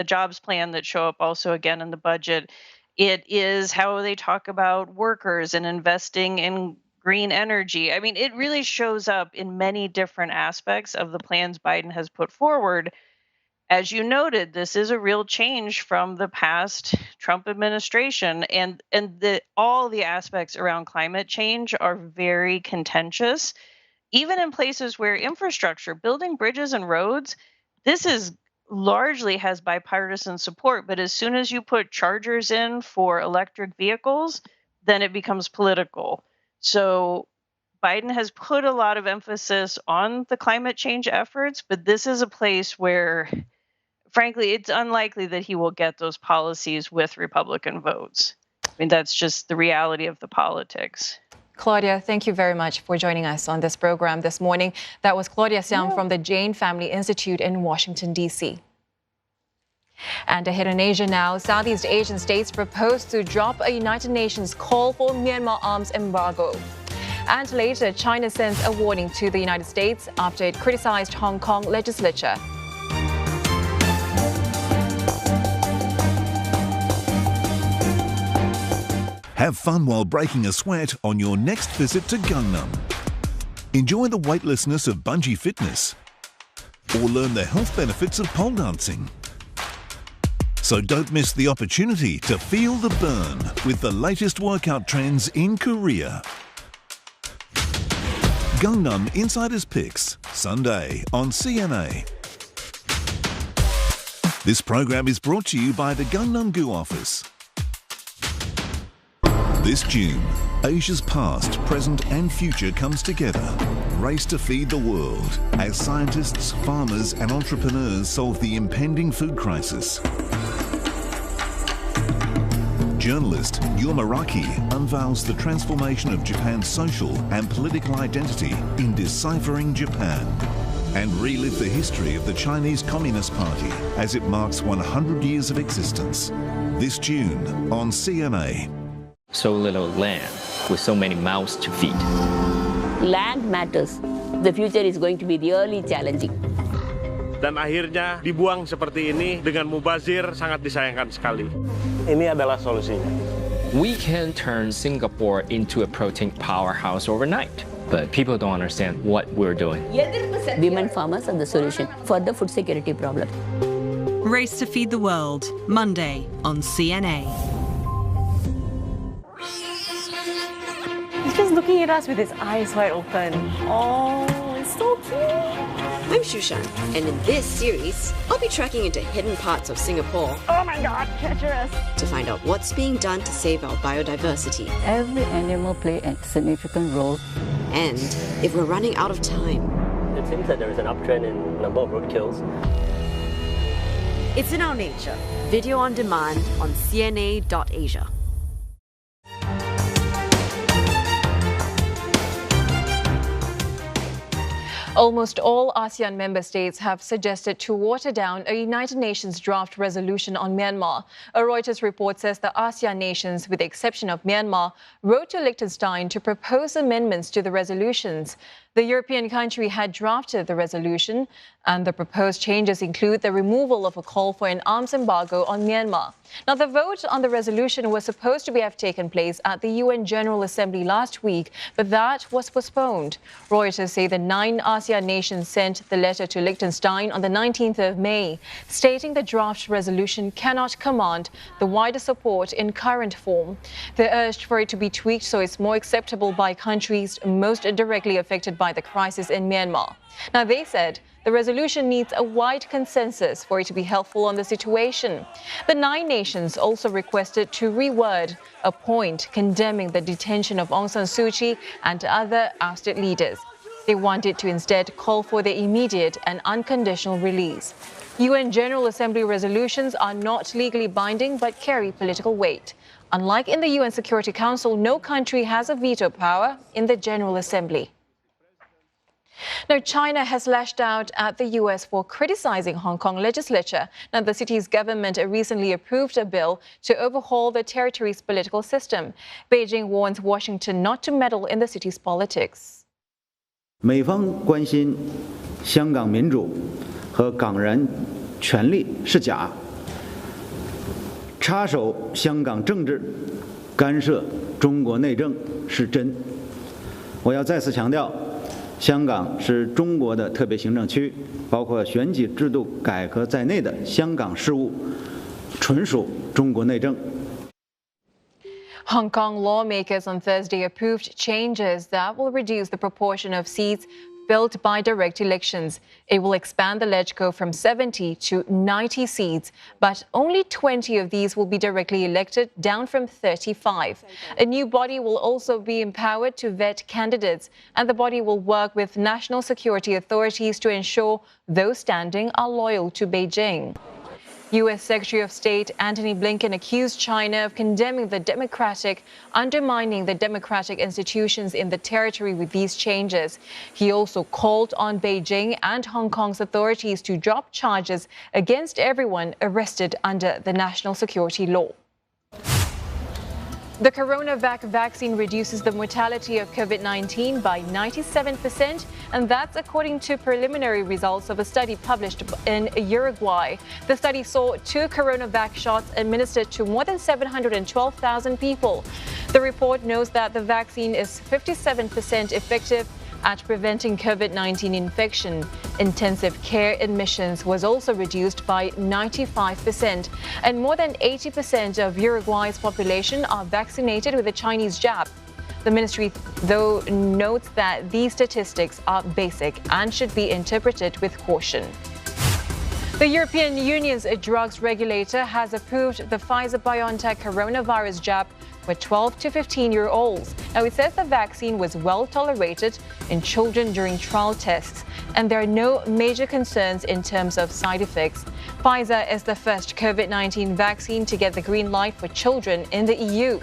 the jobs plan that show up also again in the budget. It is how they talk about workers and investing in green energy. I mean, it really shows up in many different aspects of the plans Biden has put forward. As you noted, this is a real change from the past Trump administration, and all the aspects around climate change are very contentious. Even in places where infrastructure, building bridges and roads, this is largely has bipartisan support. But as soon as you put chargers in for electric vehicles, then it becomes political. So Biden has put a lot of emphasis on the climate change efforts, but this is a place where, frankly, it's unlikely that he will get those policies with Republican votes. I mean, that's just the reality of the politics. Claudia, thank you very much for joining us on this program this morning. That was Claudia Siang from the Jain Family Institute in Washington, D.C. And ahead in Asia now, Southeast Asian states propose to drop a United Nations call for Myanmar arms embargo. And later, China sends a warning to the United States after it criticized Hong Kong legislature. Have fun while breaking a sweat on your next visit to Gangnam. Enjoy the weightlessness of bungee fitness, or learn the health benefits of pole dancing. So don't miss the opportunity to feel the burn with the latest workout trends in Korea. Gangnam Insiders Picks, Sunday on CNA. This program is brought to you by the Gangnam-gu office. This June, Asia's past, present and future comes together. Race to feed the world as scientists, farmers and entrepreneurs solve the impending food crisis. Journalist Yuma Raki unveils the transformation of Japan's social and political identity in Deciphering Japan, and relive the history of the Chinese Communist Party as it marks 100 years of existence. This June on CNA. So little land with so many mouths to feed. Land matters. The future is going to be really challenging. Dan akhirnya dibuang seperti ini dengan mubazir sangat disayangkan sekali. Ini adalah solusinya. We can turn Singapore into a protein powerhouse overnight, but people don't understand what we're doing. Women farmers are the solution for the food security problem. Race to Feed the World, Monday on CNA. He's just looking at us with his eyes wide open. Oh, it's so cute. I'm Shushan, and in this series, I'll be tracking into hidden parts of Singapore. Oh my God, treacherous. To find out what's being done to save our biodiversity. Every animal plays a significant role. And if we're running out of time. It seems that there is an uptrend in the number of roadkills. It's in our nature. Video on demand on CNA.Asia. Almost all ASEAN member states have suggested to water down a United Nations draft resolution on Myanmar. A Reuters report says the ASEAN nations, with the exception of Myanmar, wrote to Liechtenstein to propose amendments to the resolutions. The European country had drafted the resolution, and the proposed changes include the removal of a call for an arms embargo on Myanmar. Now, the vote on the resolution was supposed to have taken place at the UN General Assembly last week, but that was postponed. Reuters say the 9 ASEAN nations sent the letter to Liechtenstein on the 19th of May, stating the draft resolution cannot command the wider support in current form. They urged for it to be tweaked so it's more acceptable by countries most directly affected by the crisis in Myanmar. Now, they said the resolution needs a wide consensus for it to be helpful on the situation. The 9 nations also requested to reword a point condemning the detention of Aung San Suu Kyi and other ousted leaders. They wanted to instead call for their immediate and unconditional release. UN General Assembly resolutions are not legally binding but carry political weight. Unlike in the UN Security Council, no country has a veto power in the General Assembly. Now, China has lashed out at the U.S. for criticizing Hong Kong legislature. Now, the city's government recently approved a bill to overhaul the territory's political system. Beijing warns Washington not to meddle in the city's politics. 美方关心香港民主和港人权利是假，插手香港政治、干涉中国内政是真。我要再次强调，香港是中国的特别行政区，包括选举制度改革在内的香港事务，纯属中国内政。 Hong Kong lawmakers on Thursday approved changes that will reduce the proportion of seats filled by direct elections. It will expand the LegCo from 70 to 90 seats, but only 20 of these will be directly elected, down from 35. A new body will also be empowered to vet candidates, and the body will work with national security authorities to ensure those standing are loyal to Beijing. U.S. Secretary of State Antony Blinken accused China of undermining the democratic institutions in the territory with these changes. He also called on Beijing and Hong Kong's authorities to drop charges against everyone arrested under the national security law. The CoronaVac vaccine reduces the mortality of COVID-19 by 97%, and that's according to preliminary results of a study published in Uruguay. The study saw 2 CoronaVac shots administered to more than 712,000 people. The report notes that the vaccine is 57% effective at preventing COVID-19 infection. Intensive care admissions was also reduced by 95%, and more than 80% of Uruguay's population are vaccinated with the Chinese jab. The ministry, though, notes that these statistics are basic and should be interpreted with caution. The European Union's drugs regulator has approved the Pfizer-BioNTech coronavirus jab for 12 to 15-year-olds. Now, it says the vaccine was well tolerated in children during trial tests, and there are no major concerns in terms of side effects. Pfizer is the first COVID-19 vaccine to get the green light for children in the EU.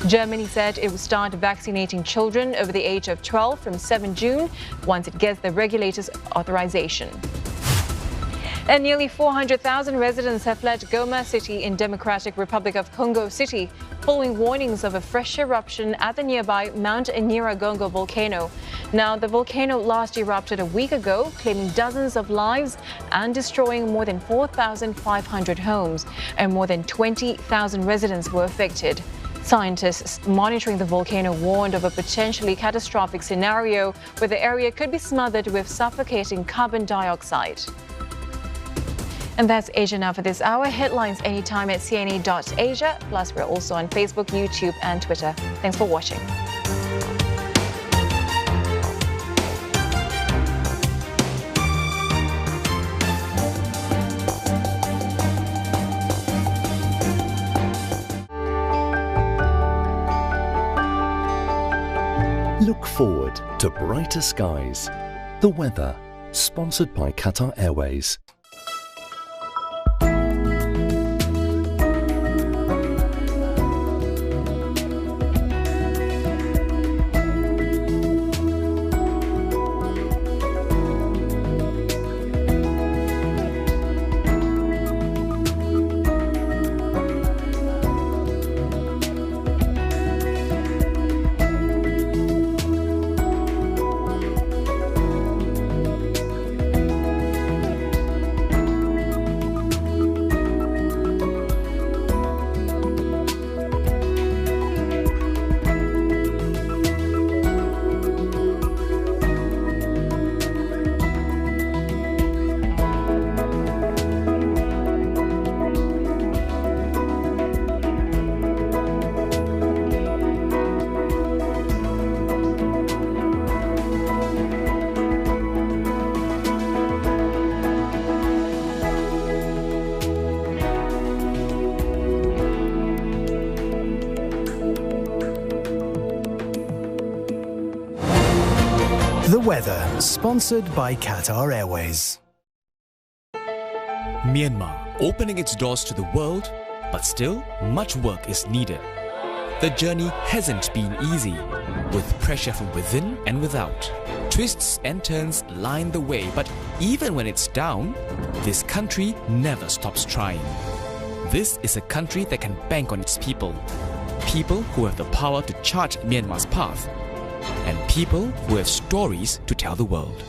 Germany said it will start vaccinating children over the age of 12 from 7 June once it gets the regulator's authorization. And nearly 400,000 residents have fled Goma city in Democratic Republic of Congo City following warnings of a fresh eruption at the nearby Mount Nyiragongo volcano. Now, the volcano last erupted a week ago, claiming dozens of lives and destroying more than 4,500 homes, and more than 20,000 residents were affected. Scientists monitoring the volcano warned of a potentially catastrophic scenario where the area could be smothered with suffocating carbon dioxide. And that's Asia Now for this hour. Headlines anytime at cna.asia. Plus, we're also on Facebook, YouTube, and Twitter. Thanks for watching. Look forward to brighter skies. The weather, sponsored by Qatar Airways. The weather, sponsored by Qatar Airways. Myanmar opening its doors to the world, but still much work is needed. The journey hasn't been easy, with pressure from within and without. Twists and turns line the way, but even when it's down, this country never stops trying. This is a country that can bank on its people. People who have the power to chart Myanmar's path, and people who have stories to tell the world.